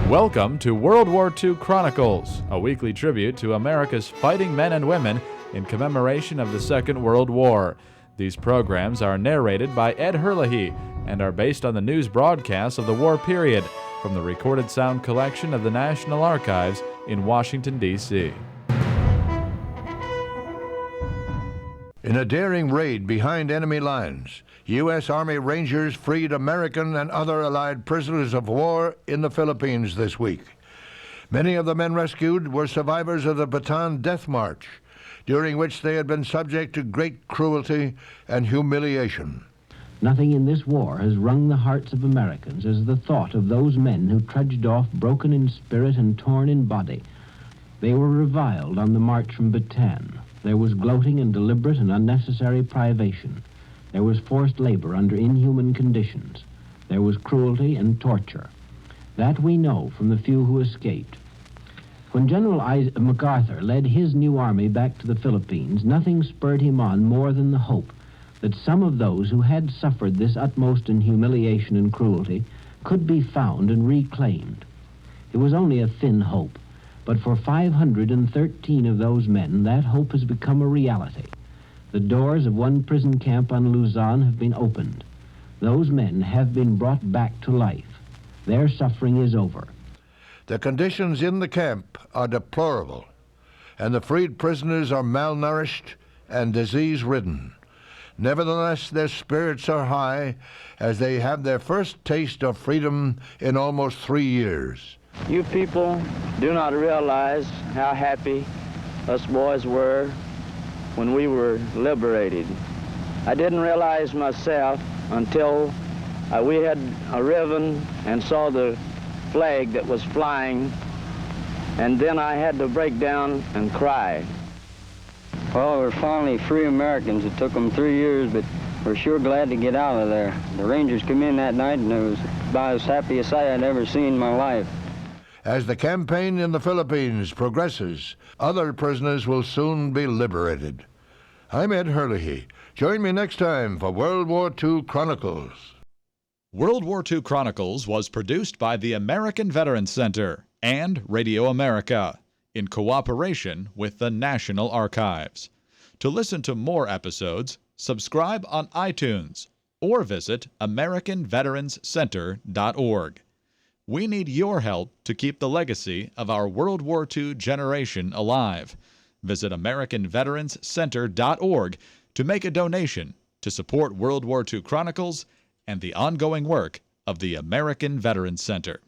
Welcome to World War II Chronicles, a weekly tribute to America's fighting men and women in commemoration of the Second World War. These programs are narrated by Ed Herlihy and are based on the news broadcasts of the war period from the recorded sound collection of the National Archives in Washington, D.C. In a daring raid behind enemy lines, U.S. Army Rangers freed American and other Allied prisoners of war in the Philippines this week. Many of the men rescued were survivors of the Bataan Death March, during which they had been subject to great cruelty and humiliation. Nothing in this war has wrung the hearts of Americans as the thought of those men who trudged off broken in spirit and torn in body. They were reviled on the march from Bataan. There was gloating and deliberate and unnecessary privation. There was forced labor under inhuman conditions. There was cruelty and torture. That we know from the few who escaped. When General MacArthur led his new army back to the Philippines, nothing spurred him on more than the hope that some of those who had suffered this utmost in humiliation and cruelty could be found and reclaimed. It was only a thin hope, but for 513 of those men, that hope has become a reality. The doors of one prison camp on Luzon have been opened. Those men have been brought back to life. Their suffering is over. The conditions in the camp are deplorable, and the freed prisoners are malnourished and disease-ridden. Nevertheless, their spirits are high as they have their first taste of freedom in almost 3 years. You people do not realize how happy us boys were when we were liberated. I didn't realize myself until we had arriven and saw the flag that was flying, and then I had to break down and cry. Well, we're finally free Americans. It took them 3 years, but we're sure glad to get out of there. The Rangers came in that night, and it was about as happy a sight I'd ever seen in my life. As the campaign in the Philippines progresses, other prisoners will soon be liberated. I'm Ed Herlihy. Join me next time for World War II Chronicles. World War II Chronicles was produced by the American Veterans Center and Radio America in cooperation with the National Archives. To listen to more episodes, subscribe on iTunes or visit AmericanVeteransCenter.org. We need your help to keep the legacy of our World War II generation alive. Visit AmericanVeteransCenter.org to make a donation to support World War II Chronicles and the ongoing work of the American Veterans Center.